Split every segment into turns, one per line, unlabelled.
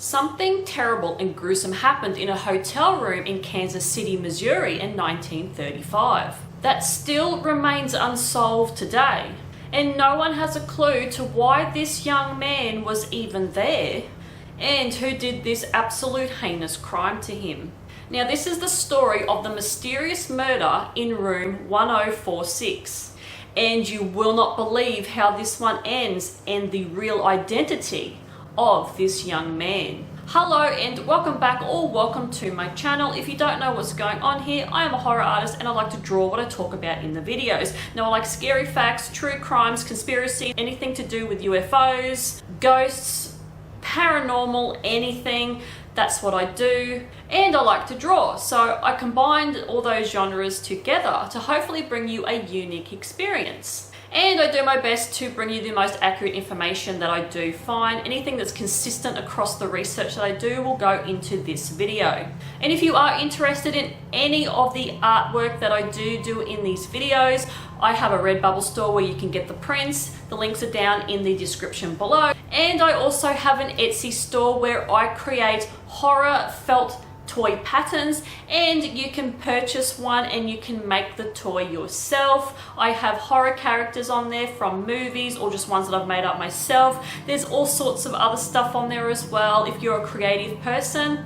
Something terrible and gruesome happened in a hotel room in Kansas City, Missouri in 1935. That still remains unsolved today, and no one has a clue to why this young man was even there and who did this absolute heinous crime to him. Now, this is the story of the mysterious murder in room 1046, and you will not believe how this one ends and the real identity of this young man. Hello and welcome back, or welcome to my channel. If you don't know what's going on here, I am a horror artist and I like to draw what I talk about in the videos. Now, I like scary facts, true crimes, conspiracy, anything to do with UFOs, ghosts, paranormal, anything. That's what I do, and I like to draw, so I combined all those genres together to hopefully bring you a unique experience. And I do my best to bring you the most accurate information that I do find. Anything that's consistent across the research that I do will go into this video. And if you are interested in any of the artwork that I do in these videos, I have a Redbubble store where you can get the prints. The links are down in the description below. And I also have an Etsy store where I create horror felt toy patterns, and you can purchase one and you can make the toy yourself. I have horror characters on there from movies or just ones that I've made up myself. There's all sorts of other stuff on there as well. If you're a creative person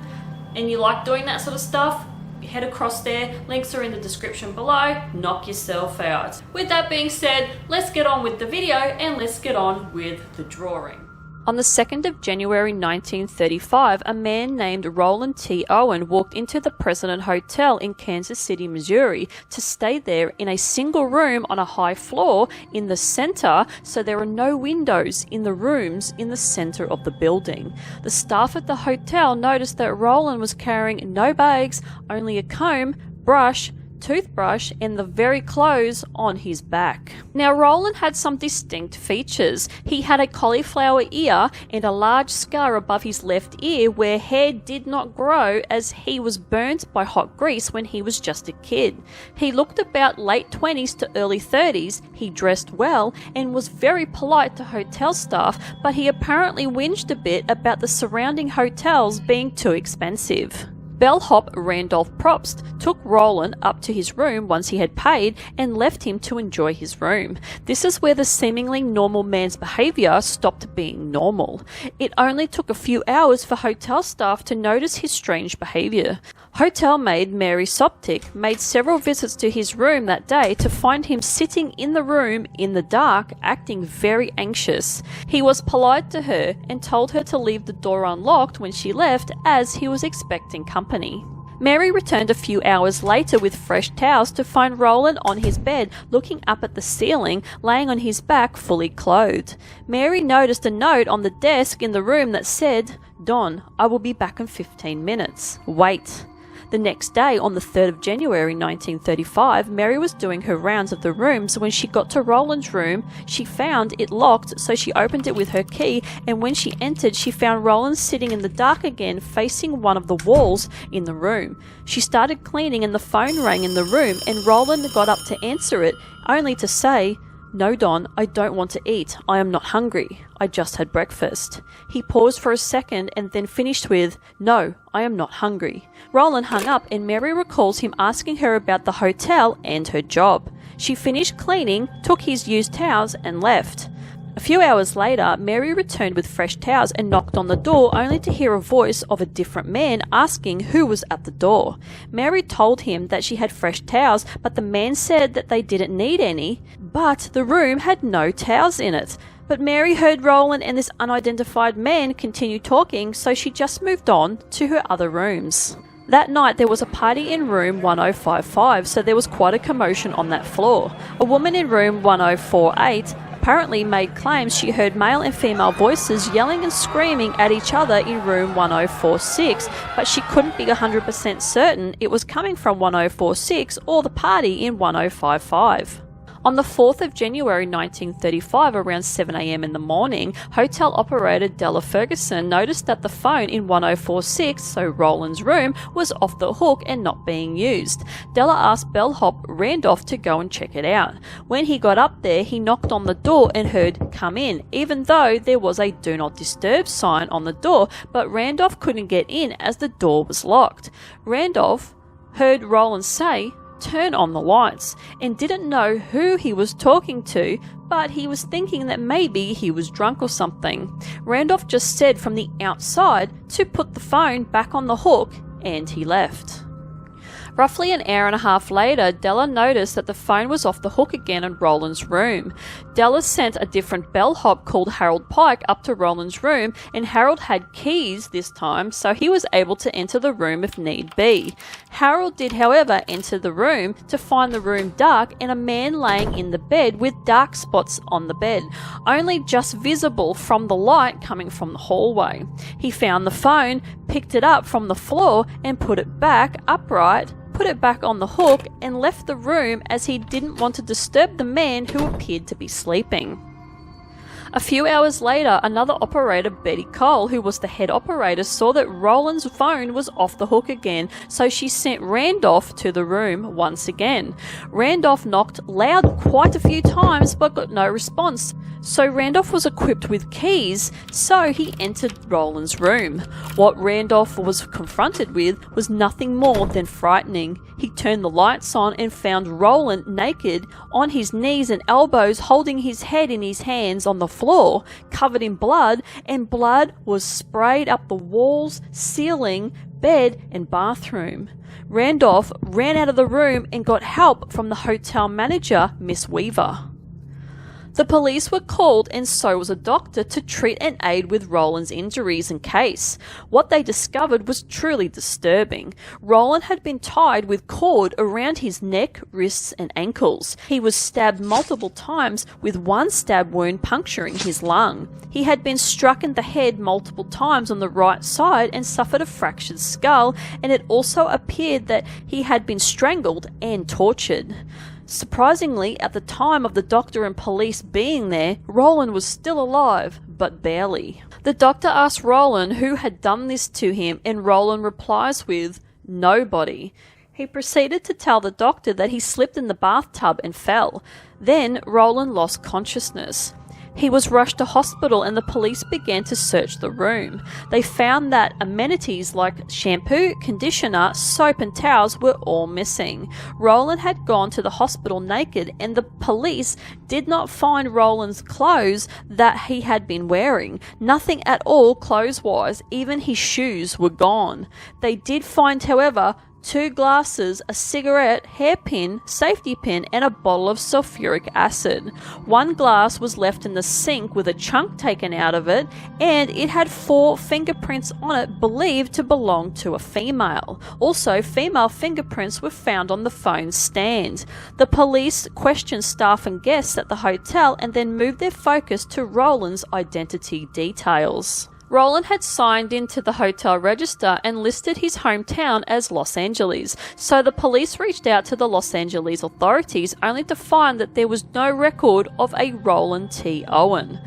and you like doing that sort of stuff, head across there. Links are in the description below. Knock yourself out. With that being said, let's get on with the video and let's get on with the drawing. On the 2nd of January 1935, a man named Roland T. Owen walked into the President Hotel in Kansas City, Missouri to stay there in a single room on a high floor in the center, so there are no windows in the rooms in the center of the building. The staff at the hotel noticed that Roland was carrying no bags, only a comb, brush, toothbrush, and the very clothes on his back. Now, Roland had some distinct features. He had a cauliflower ear and a large scar above his left ear where hair did not grow, as he was burnt by hot grease when he was just a kid. He looked about late 20s to early 30s. He dressed well and was very polite to hotel staff, but he apparently whinged a bit about the surrounding hotels being too expensive. Bellhop Randolph Probst took Roland up to his room once he had paid and left him to enjoy his room. This is where the seemingly normal man's behavior stopped being normal. It only took a few hours for hotel staff to notice his strange behavior. Hotel maid Mary Soptic made several visits to his room that day to find him sitting in the room in the dark, acting very anxious. He was polite to her and told her to leave the door unlocked when she left, as he was expecting company. Mary returned a few hours later with fresh towels to find Roland on his bed, looking up at the ceiling, laying on his back, fully clothed. Mary noticed a note on the desk in the room that said, "Don, I will be back in 15 minutes. Wait." The next day, on the 3rd of January 1935, Mary was doing her rounds of the rooms. When she got to Roland's room, she found it locked, so she opened it with her key, and when she entered, she found Roland sitting in the dark again, facing one of the walls in the room. She started cleaning and the phone rang in the room, and Roland got up to answer it, only to say, "No, Don, I don't want to eat. I am not hungry. I just had breakfast." He paused for a second and then finished with, "No, I am not hungry." Roland hung up, and Mary recalls him asking her about the hotel and her job. She finished cleaning, took his used towels, and left. A few hours later, Mary returned with fresh towels and knocked on the door, only to hear a voice of a different man asking who was at the door. Mary told him that she had fresh towels, but the man said that they didn't need any, but the room had no towels in it. But Mary heard Roland and this unidentified man continue talking, so she just moved on to her other rooms. That night there was a party in room 1055, so there was quite a commotion on that floor. A woman in room 1048 apparently made claims she heard male and female voices yelling and screaming at each other in room 1046, but she couldn't be 100% certain it was coming from 1046 or the party in 1055. On the 4th of January 1935, around 7 a.m. in the morning, hotel operator Della Ferguson noticed that the phone in 1046, so Roland's room, was off the hook and not being used. Della asked bellhop Randolph to go and check it out. When he got up there, he knocked on the door and heard "come in," even though there was a "do not disturb" sign on the door, but Randolph couldn't get in as the door was locked. Randolph heard Roland say, "Turn on the lights," and didn't know who he was talking to, but he was thinking that maybe he was drunk or something. Randolph just said from the outside to put the phone back on the hook, and he left. Roughly an hour and a half later, Della noticed that the phone was off the hook again in Roland's room. Della sent a different bellhop called Harold Pike up to Roland's room, and Harold had keys this time, so he was able to enter the room if need be. Harold did, however, enter the room to find the room dark and a man laying in the bed with dark spots on the bed, only just visible from the light coming from the hallway. He found the phone, picked it up from the floor and put it back upright, put it back on the hook, and left the room as he didn't want to disturb the man who appeared to be sleeping. A few hours later, another operator, Betty Cole, who was the head operator, saw that Roland's phone was off the hook again, so she sent Randolph to the room once again. Randolph knocked loud quite a few times but got no response, so Randolph was equipped with keys, so he entered Roland's room. What Randolph was confronted with was nothing more than frightening. He turned the lights on and found Roland naked, on his knees and elbows, holding his head in his hands on the floor, covered in blood, and blood was sprayed up the walls, ceiling, bed, and bathroom. Randolph ran out of the room and got help from the hotel manager, Miss Weaver. The police were called, and so was a doctor, to treat and aid with Roland's injuries and case. What they discovered was truly disturbing. Roland had been tied with cord around his neck, wrists and ankles. He was stabbed multiple times, with one stab wound puncturing his lung. He had been struck in the head multiple times on the right side and suffered a fractured skull, and it also appeared that he had been strangled and tortured. Surprisingly, at the time of the doctor and police being there, Roland was still alive, but barely. The doctor asked Roland who had done this to him, and Roland replies with, "Nobody." He proceeded to tell the doctor that he slipped in the bathtub and fell. Then Roland lost consciousness. He was rushed to hospital and the police began to search the room. They found that amenities like shampoo, conditioner, soap and towels were all missing. Roland had gone to the hospital naked and the police did not find Roland's clothes that he had been wearing. Nothing at all clothes-wise, even his shoes were gone. They did find, however, 2 glasses, a cigarette, hairpin, safety pin, and a bottle of sulfuric acid. 1 glass was left in the sink with a chunk taken out of it, and it had 4 fingerprints on it believed to belong to a female. Also, female fingerprints were found on the phone stand. The police questioned staff and guests at the hotel and then moved their focus to Roland's identity details. Roland had signed into the hotel register and listed his hometown as Los Angeles, so the police reached out to the Los Angeles authorities only to find that there was no record of a Roland T. Owen.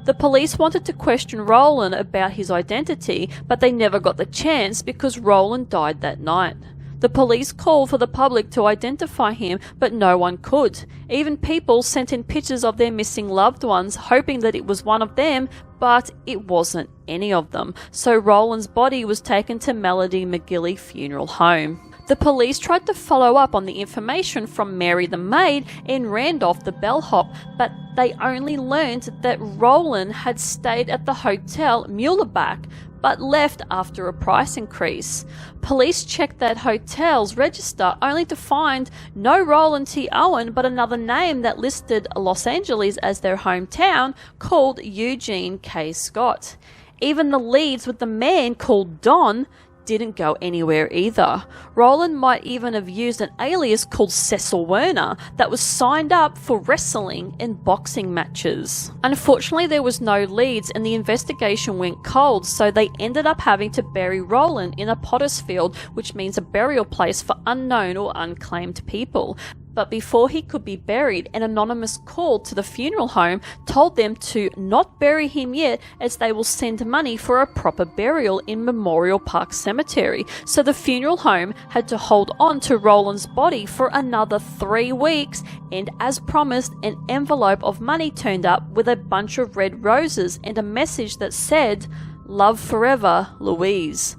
The police wanted to question Roland about his identity, but they never got the chance because Roland died that night. The police called for the public to identify him, but no one could. Even people sent in pictures of their missing loved ones, hoping that it was one of them, but it wasn't any of them. So Roland's body was taken to Melody McGilly Funeral Home. The police tried to follow up on the information from Mary the maid and Randolph the bellhop, but they only learned that Roland had stayed at the hotel Muehlebach, but left after a price increase. Police checked that hotel's register only to find no Roland T. Owen, but another name that listed Los Angeles as their hometown, called Eugene K. Scott. Even the leads with the man called Don didn't go anywhere either. Roland might even have used an alias called Cecil Werner that was signed up for wrestling and boxing matches. Unfortunately, there was no leads and the investigation went cold, so they ended up having to bury Roland in a potter's field, which means a burial place for unknown or unclaimed people. But before he could be buried, an anonymous call to the funeral home told them to not bury him yet, as they will send money for a proper burial in Memorial Park Cemetery. So the funeral home had to hold on to Roland's body for another 3 weeks, and as promised, an envelope of money turned up with a bunch of red roses and a message that said, "Love forever, Louise."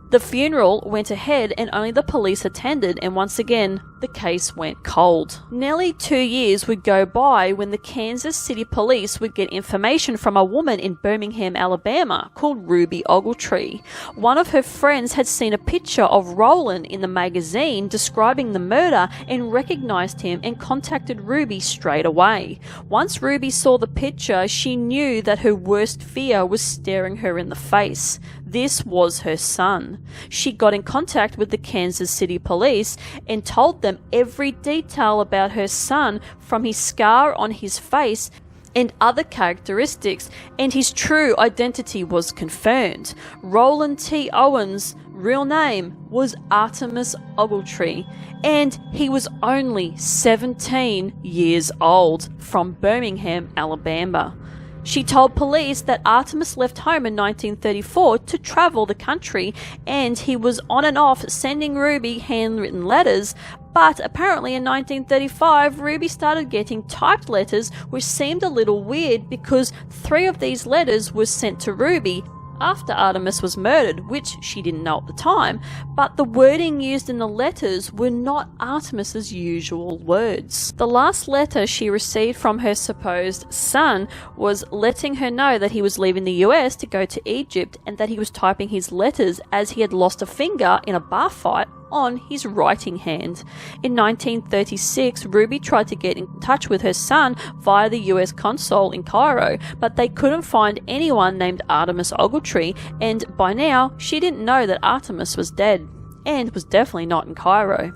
The funeral went ahead and only the police attended, and once again, the case went cold. Nearly 2 years would go by when the Kansas City police would get information from a woman in Birmingham, Alabama called Ruby Ogletree. One of her friends had seen a picture of Roland in the magazine describing the murder and recognized him and contacted Ruby straight away. Once Ruby saw the picture, she knew that her worst fear was staring her in the face. This was her son. She got in contact with the Kansas City police and told them every detail about her son, from his scar on his face and other characteristics, and his true identity was confirmed. Roland T. Owen's real name was Artemis Ogletree, and he was only 17 years old, from Birmingham, Alabama. She told police that Artemis left home in 1934 to travel the country, and he was on and off sending Ruby handwritten letters, but apparently in 1935 Ruby started getting typed letters, which seemed a little weird because 3 of these letters were sent to Ruby after Artemis was murdered, which she didn't know at the time, but the wording used in the letters were not Artemis's usual words. The last letter she received from her supposed son was letting her know that he was leaving the US to go to Egypt, and that he was typing his letters as he had lost a finger in a bar fight on his writing hand. In 1936, Ruby tried to get in touch with her son via the US consul in Cairo, but they couldn't find anyone named Artemis Ogletree, and by now she didn't know that Artemis was dead, and was definitely not in Cairo.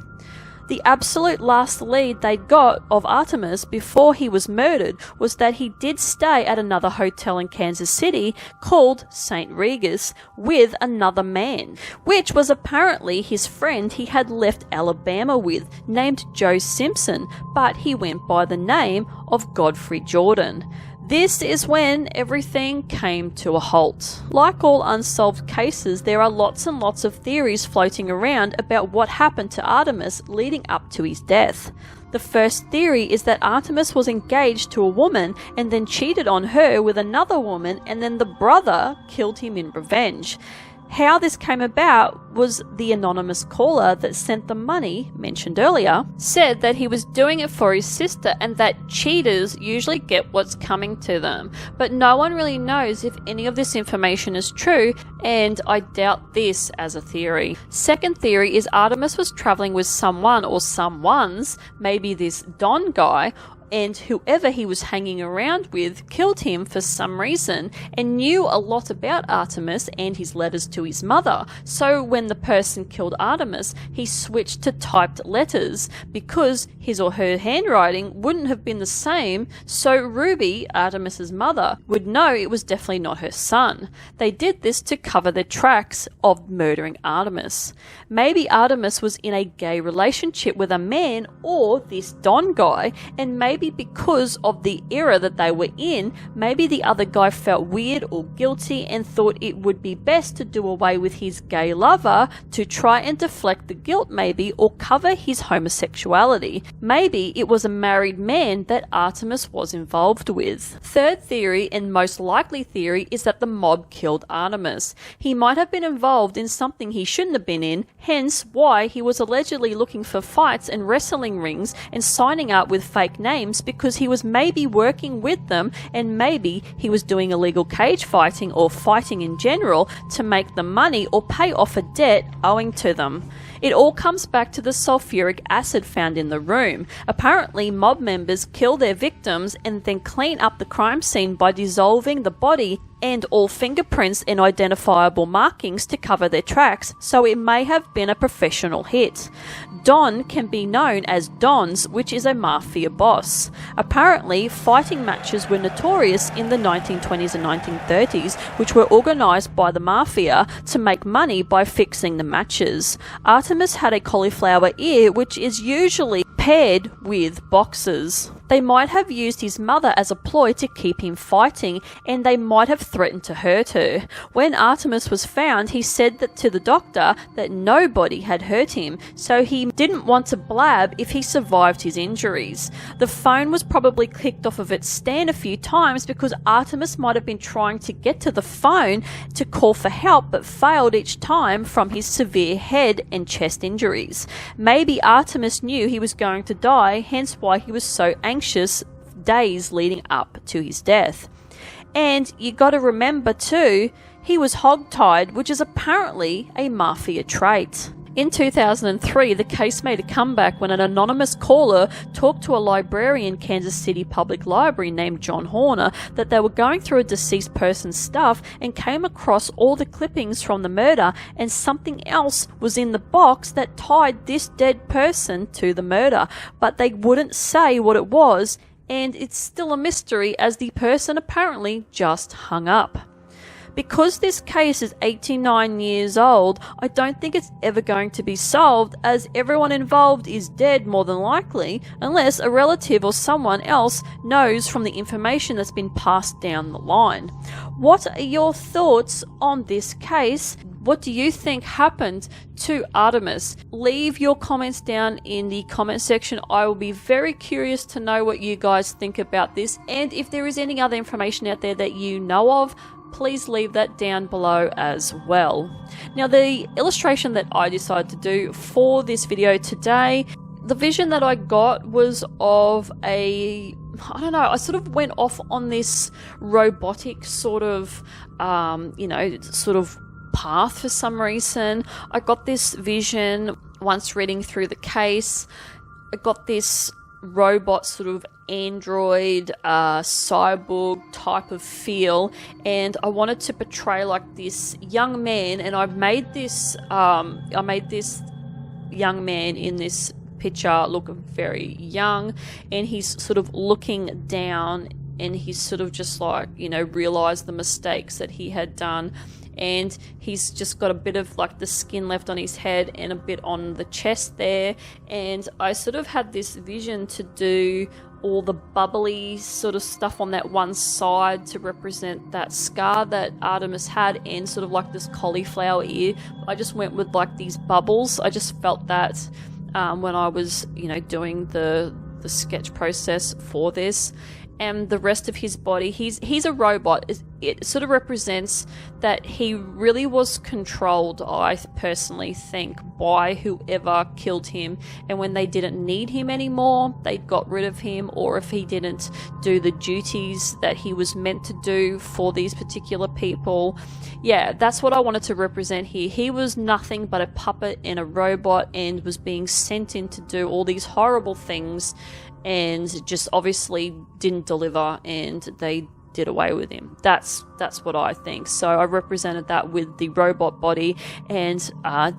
The absolute last lead they'd got of Artemis before he was murdered was that he did stay at another hotel in Kansas City called St. Regis with another man, which was apparently his friend he had left Alabama with, named Joe Simpson, but he went by the name of Godfrey Jordan. This is when everything came to a halt. Like all unsolved cases, there are lots and lots of theories floating around about what happened to Artemis leading up to his death. The first theory is that Artemis was engaged to a woman and then cheated on her with another woman, and then the brother killed him in revenge. How this came about was the anonymous caller that sent the money, mentioned earlier, said that he was doing it for his sister and that cheaters usually get what's coming to them. But no one really knows if any of this information is true, and I doubt this as a theory. Second theory is Artemis was traveling with someone or someones, maybe this Don guy, and whoever he was hanging around with killed him for some reason and knew a lot about Artemis and his letters to his mother. So when the person killed Artemis, he switched to typed letters because his or her handwriting wouldn't have been the same, so Ruby, Artemis's mother, would know it was definitely not her son. They did this to cover their tracks of murdering Artemis. Maybe Artemis was in a gay relationship with a man or this Don guy, and maybe because of the era that they were in, maybe the other guy felt weird or guilty and thought it would be best to do away with his gay lover to try and deflect the guilt maybe, or cover his homosexuality. Maybe it was a married man that Artemis was involved with. Third theory, and most likely theory, is that the mob killed Artemis. He might have been involved in something he shouldn't have been in, hence why he was allegedly looking for fights and wrestling rings and signing up with fake names, because he was maybe working with them, and maybe he was doing illegal cage fighting or fighting in general to make the money or pay off a debt owing to them. It all comes back to the sulfuric acid found in the room. Apparently, mob members kill their victims and then clean up the crime scene by dissolving the body and all fingerprints and identifiable markings to cover their tracks, so it may have been a professional hit. Don can be known as Dons, which is a mafia boss. Apparently, fighting matches were notorious in the 1920s and 1930s, which were organised by the mafia to make money by fixing the matches. Artemis had a cauliflower ear, which is usually paired with boxes. They might have used his mother as a ploy to keep him fighting, and they might have threatened to hurt her. When Artemis was found, he said that to the doctor that nobody had hurt him, so he didn't want to blab if he survived his injuries. The phone was probably clicked off of its stand a few times because Artemis might have been trying to get to the phone to call for help but failed each time from his severe head and chest injuries. Maybe Artemis knew he was going to die, hence why he was so anxious days leading up to his death. And you got to remember too, he was hogtied, which is apparently a mafia trait. In 2003, the case made a comeback when an anonymous caller talked to a librarian in Kansas City Public Library named John Horner that they were going through a deceased person's stuff and came across all the clippings from the murder, and something else was in the box that tied this dead person to the murder, but they wouldn't say what it was, and it's still a mystery as the person apparently just hung up. Because this case is 89 years old, I don't think it's ever going to be solved, as everyone involved is dead more than likely, unless a relative or someone else knows from the information that's been passed down the line. What are your thoughts on this case? What do you think happened to Artemis? Leave your comments down in the comment section. I will be very curious to know what you guys think about this, and if there is any other information out there that you know of, please leave that down below as well. Now, the illustration that I decided to do for this video today, the vision that I got was of I sort of went off on this robotic sort of, sort of path for some reason. I got this vision once reading through the case. I got this robot sort of android cyborg type of feel, and I wanted to portray like this young man, and I made this young man in this picture look very young, and he's sort of looking down, and he's sort of just like, realized the mistakes that he had done, and he's just got a bit of like the skin left on his head and a bit on the chest there. And I sort of had this vision to do all the bubbly sort of stuff on that one side to represent that scar that Artemis had, and sort of like this cauliflower ear. I just went with like these bubbles. I just felt that when I was doing the sketch process for this. And the rest of his body, he's a robot. It sort of represents that he really was controlled, I personally think, by whoever killed him. And when they didn't need him anymore, they got rid of him. Or if he didn't do the duties that he was meant to do for these particular people. Yeah, that's what I wanted to represent here. He was nothing but a puppet and a robot, and was being sent in to do all these horrible things, and just obviously didn't deliver, and they did away with him. That's what I think. So I represented that with the robot body, and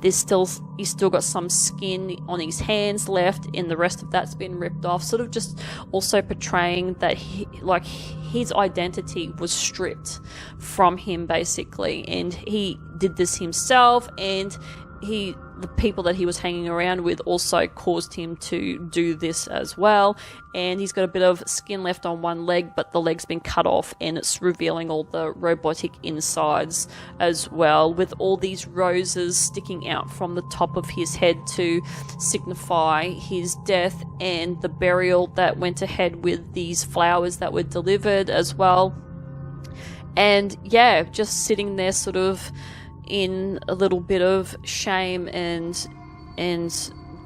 he's still got some skin on his hands left, and the rest of that's been ripped off, sort of just also portraying that his identity was stripped from him basically, and he did this himself, and the people that he was hanging around with also caused him to do this as well. And he's got a bit of skin left on one leg, but the leg's been cut off, and it's revealing all the robotic insides as well, with all these roses sticking out from the top of his head to signify his death, and the burial that went ahead with these flowers that were delivered as well. And yeah, just sitting there sort of in a little bit of shame and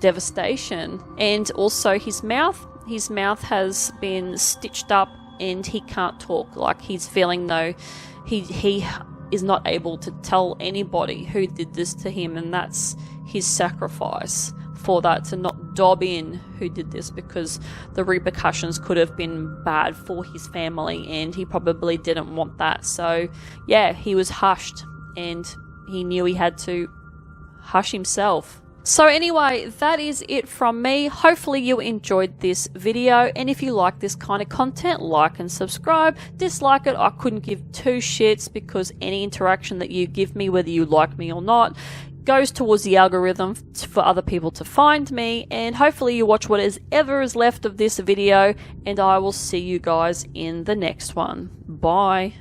devastation. And also his mouth has been stitched up, and he can't talk. Like, he's feeling though he is not able to tell anybody who did this to him, and that's his sacrifice for that, to not dob in who did this, because the repercussions could have been bad for his family, and he probably didn't want that. So yeah, he was hushed, and he knew he had to hush himself. So anyway, that is it from me. Hopefully you enjoyed this video, and if you like this kind of content, like and subscribe. Dislike it, I couldn't give two shits, because any interaction that you give me, whether you like me or not, goes towards the algorithm for other people to find me, and hopefully you watch whatever is left of this video, and I will see you guys in the next one. Bye.